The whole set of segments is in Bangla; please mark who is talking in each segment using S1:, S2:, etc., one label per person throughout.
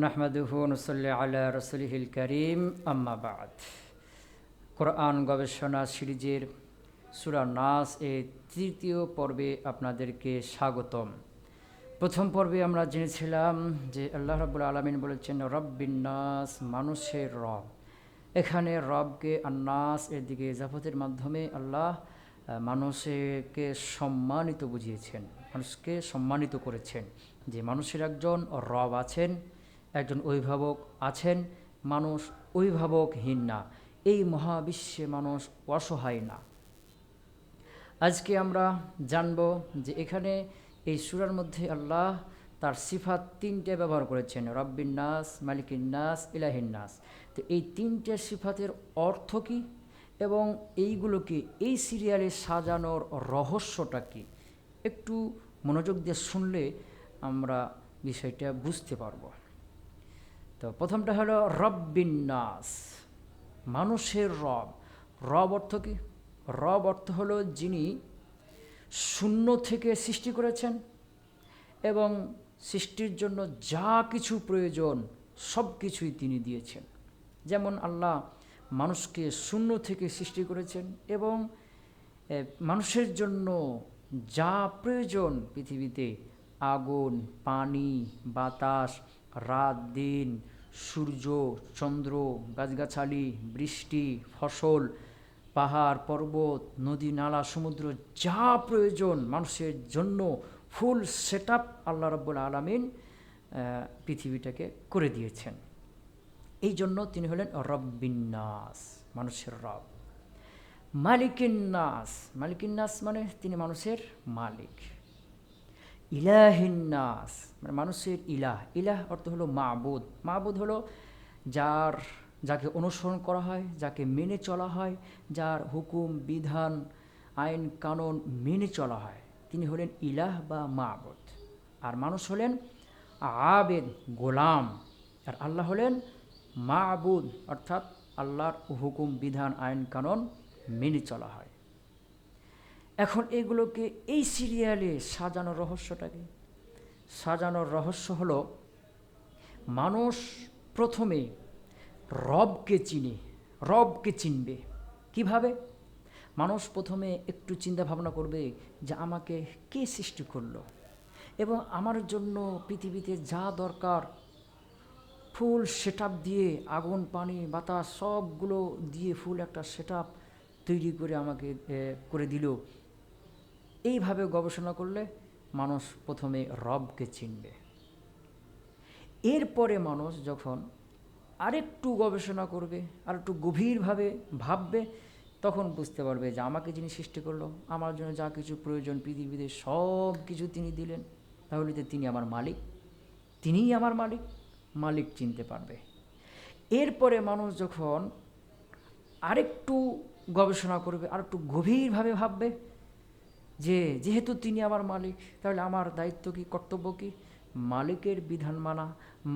S1: নাহমাদুহু ওয়া নুসাল্লি আলা রাসূলিহিল কারীম আম্মা বা'দ। কোরআন গবেষণা সিরিজের সূরা নাস এর তৃতীয় পর্বে আপনাদেরকে স্বাগতম। প্রথম পর্বে আমরা জেনেছিলাম যে আল্লাহ রাব্বুল আলামিন বলেছেন রব্বিন নাস, মানুষের রব। এখানে রবকে আন্নাস এর দিকে ইজাফতের মাধ্যমে আল্লাহ মানুষকে সম্মানিত বুঝিয়েছেন, মানুষকে সম্মানিত করেছেন যে মানুষের একজন রব আছেন, একজন অভিভাবক আছেন। মানুষ অভিভাবকহীন না, এই মহাবিশ্বে মানুষ অসহায় না। আজকে আমরা জানব যে এখানে এই সূরার মধ্যে আল্লাহ তার সিফাত তিনটে ব্যবহার করেছেন, রব্বিন নাস, মালিকিন নাস, ইলাহিন নাস। তো এই তিনটে সিফাতের অর্থ কী এবং এইগুলোকে এই সিরিয়ালে সাজানোর রহস্যটা কী, একটু মনোযোগ দিয়ে শুনলে আমরা বিষয়টা বুঝতে পারব। তো প্রথমটা হলো রব্বিন নাস, মানুষের রব। রব অর্থ কী? রব অর্থ হলো যিনি শূন্য থেকে সৃষ্টি করেছেন এবং সৃষ্টির জন্য যা কিছু প্রয়োজন সব কিছুই তিনি দিয়েছেন। যেমন আল্লাহ মানুষকে শূন্য থেকে সৃষ্টি করেছেন এবং মানুষের জন্য যা প্রয়োজন পৃথিবীতে, আগুন, পানি, বাতাস, রাত দিন, সূর্য, চন্দ্র, গাছগাছালি, বৃষ্টি, ফসল, পাহাড়, পর্বত, নদী, নালা, সমুদ্র, যা প্রয়োজন মানুষের জন্য ফুল সেটআপ আল্লাহ রাব্বুল আলামিন পৃথিবীটাকে করে দিয়েছেন। এই জন্য তিনি হলেন রব্বিন নাস, মানুষের রব। মালিকিন নাস, মালিকিন নাস মানে তিনি মানুষের মালিক। ইলাহিন নাস মানে মানুষের ইলাহ। ইলাহ অর্থ হলো মাবুদ। মাবুদ হলো যাকে অনুসরণ করা হয়, যাকে মেনে চলা হয়, যার হুকুম, বিধান, আইন কানুন মেনে চলা হয়, তিনি হলেন ইলাহ বা মাবুদ। আর মানুষ হলেন আবেদ, গোলাম। আর আল্লাহ হলেন মাবুদ, অর্থাৎ আল্লাহর হুকুম, বিধান, আইন কানুন মেনে চলা হয়। এখন এগুলোকে এই সিরিয়ালে সাজানোর রহস্যটা কি? সাজানোর রহস্য হলো মানুষ প্রথমে রবকে চিনবে। কিভাবে? মানুষ প্রথমে একটু চিন্তা ভাবনা করবে যে আমাকে কে সৃষ্টি করলো এবং আমার জন্য পৃথিবীতে যা দরকার ফুল সেটআপ দিয়ে, আগুন, পানি, বাতাস সবগুলো দিয়ে ফুল একটা সেটআপ তৈরি করে আমাকে করে দিল। এইভাবে গবেষণা করলে মানুষ প্রথমে রবকে চিনবে। এরপরে মানুষ যখন আরেকটু গবেষণা করবে, আর একটু গভীরভাবে ভাববে, তখন বুঝতে পারবে যে আমাকে যিনি সৃষ্টি করলো, আমার জন্য যা কিছু প্রয়োজন পৃথিবীতে সব কিছু তিনি দিলেন, তাহলে তো তিনি আমার মালিক, তিনিই আমার মালিক। মালিক চিনতে পারবে। এরপরে মানুষ যখন আরেকটু গবেষণা করবে, আর একটু গভীরভাবে ভাববে যে যেহেতু তিনি আমার মালিক, তাহলে আমার দায়িত্ব কী, কর্তব্য কী? মালিকের বিধান মানা,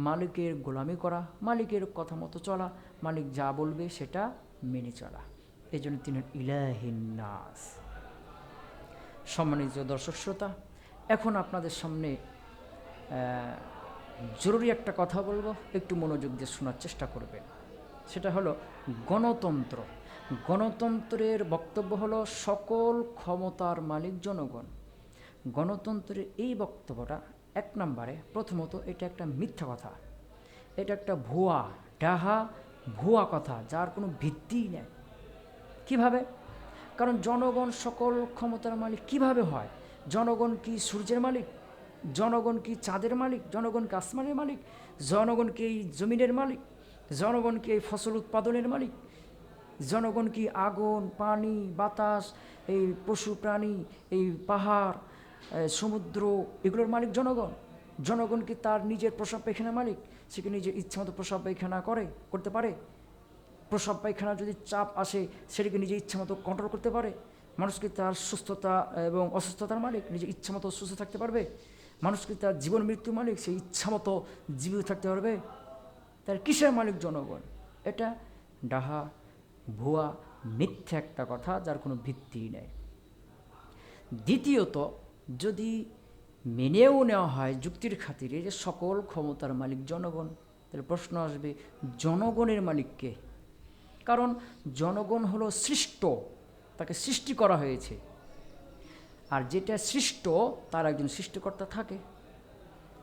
S1: মালিকের গোলামি করা, মালিকের কথা মতো চলা, মালিক যা বলবে সেটা মেনে চলা। এই জন্য তিনি ইলাহিন নাস। সম্মানিত দর্শক শ্রোতা, এখন আপনাদের সামনে জরুরি একটা কথা বলবো, একটু মনোযোগ দিয়ে শোনার চেষ্টা করবেন। সেটা হলো গণতন্ত্র। গণতন্ত্রের বক্তব্য হলো সকল ক্ষমতার মালিক জনগণ। গণতন্ত্রের এই বক্তব্যটা এক নম্বরে প্রথমত এটা একটা মিথ্যা কথা, এটা একটা ভুয়া কথা, যার কোনো ভিত্তিই নেই। কিভাবে? কারণ জনগণ সকল ক্ষমতার মালিক কিভাবে হয়? জনগণ কি সূর্যের মালিক? জনগণ কি চাঁদের মালিক? জনগণ কি আসমানের মালিক? জনগণ কি এই জমিনের মালিক? জনগণ কি এই ফসল উৎপাদনের মালিক? জনগণ কি আগুন, পানি, বাতাস, এই পশু প্রাণী, এই পাহাড়, সমুদ্র, এগুলোর মালিক জনগণ? জনগণ কি তার নিজের প্রস্রাব পায়খানার মালিক? সে কি নিজের ইচ্ছামতো প্রস্রাব পায়খানা করতে পারে? প্রস্রাব পায়খানা যদি চাপ আসে সেটাকে নিজের ইচ্ছামতো কন্ট্রোল করতে পারে? মানুষ কি তার সুস্থতা এবং অসুস্থতার মালিক? নিজের ইচ্ছামতো সুস্থ থাকতে পারবে? মানুষ কি তার জীবন মৃত্যু মালিক? সেই ইচ্ছামতো জীবিত থাকতে পারবে? তার কিসের মালিক জনগণ? এটা ডাহা, ভুয়া, মিথ্যা একটা কথা, যার কোনো ভিত্তি নেই। দ্বিতীয়ত, যদি মেনেও নেওয়া হয় যুক্তির খাতিরে যে সকল ক্ষমতার মালিক জনগণ, তাহলে প্রশ্ন আসবে জনগণের মালিক কে? কারণ জনগণ হলো সৃষ্ট, তাকে সৃষ্টি করা হয়েছে, আর যেটা সৃষ্ট তার একজন সৃষ্টিকর্তা থাকে,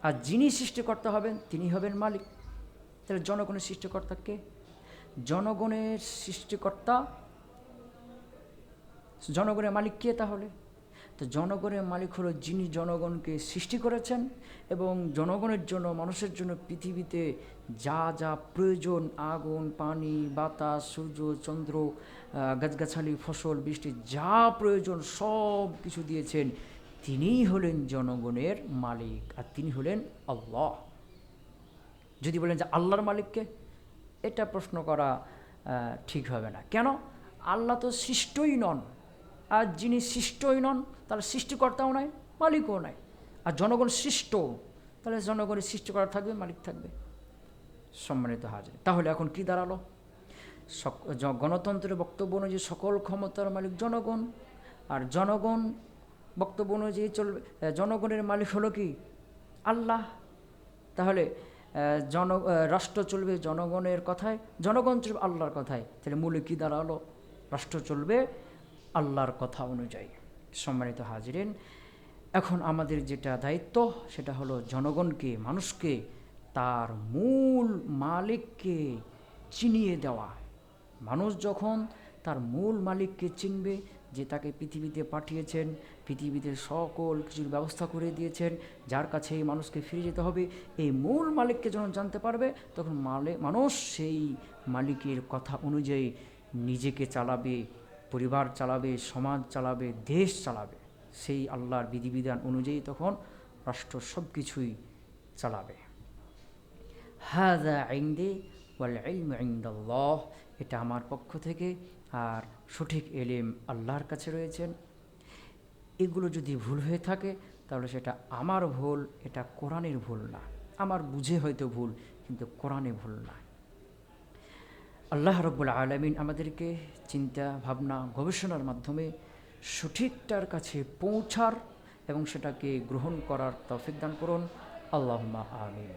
S1: আর যিনি সৃষ্টিকর্তা হবেন তিনি হবেন মালিক। তাহলে জনগণের সৃষ্টিকর্তা কে? জনগণের সৃষ্টিকর্তা, জনগণের মালিক কে তাহলে? তো জনগণের মালিক হলো যিনি জনগণকে সৃষ্টি করেছেন এবং জনগণের জন্য, মানুষের জন্য পৃথিবীতে যা যা প্রয়োজন, আগুন, পানি, বাতাস, সূর্য, চন্দ্র, গাছগাছালি, ফসল, বৃষ্টি, যা প্রয়োজন সব কিছু দিয়েছেন, তিনিই হলেন জনগণের মালিক, আর তিনি হলেন আল্লাহ। যদি বলেন যে আল্লাহর মালিককে, এটা প্রশ্ন করা ঠিক হবে না। কেন? আল্লাহ তো সৃষ্টই নন, আর যিনি সৃষ্টই নন তাহলে সৃষ্টিকর্তাও নাই, মালিকও নাই। আর জনগণ সৃষ্ট, তাহলে জনগণের সৃষ্টি করা থাকবে, মালিক থাকবে। সম্মানিত হাজির, তাহলে এখন কি দাঁড়ালো? গণতন্ত্রের বক্তব্য অনুযায়ী সকল ক্ষমতার মালিক জনগণ, আর জনগণ বক্তব্য অনুযায়ী চলবে, জনগণের মালিক হলো কি? আল্লাহ। তাহলে রাষ্ট্র চলবে জনগণের কথায়, জনগণ চলবে আল্লাহর কথায়। তাহলে মূলে কী দাঁড়ালো? রাষ্ট্র চলবে আল্লাহর কথা অনুযায়ী। সম্মানিত হাজিরিন, এখন আমাদের যেটা দায়িত্ব সেটা হলো জনগণকে, মানুষকে তার মূল মালিককে চিনিয়ে দেওয়া। মানুষ যখন তার মূল মালিককে চিনবে, যে তাকে পৃথিবীতে পাঠিয়েছেন, পৃথিবীতে সকল কিছুর ব্যবস্থা করে দিয়েছেন, যার কাছে এই মানুষকে ফিরে যেতে হবে, এই মূল মালিককে যখন জানতে পারবে, তখন মানুষ সেই মালিকের কথা অনুযায়ী নিজেকে চালাবে, পরিবার চালাবে, সমাজ চালাবে, দেশ চালাবে। সেই আল্লাহর বিধিবিধান অনুযায়ী তখন রাষ্ট্র সব কিছুই চালাবে। হাযা ইনদি ওয়াল ইলমু ইনদাল্লাহ, এটা আমার পক্ষ থেকে, আর সঠিক এলেম আল্লাহর কাছে রয়েছেন। এগুলো যদি ভুল হয়ে থাকে তাহলে সেটা আমার ভুল, এটা কোরআনের ভুল না। আমার বুঝে হয়তো ভুল, কিন্তু কোরআনে ভুল না। আল্লাহ রাব্বুল আলামিন আমাদেরকে চিন্তা, ভাবনা, গবেষণার মাধ্যমে সঠিকটার কাছে পৌঁছার এবং সেটাকে গ্রহণ করার তৌফিক দান করুন। আল্লাহুম্মা আমিন।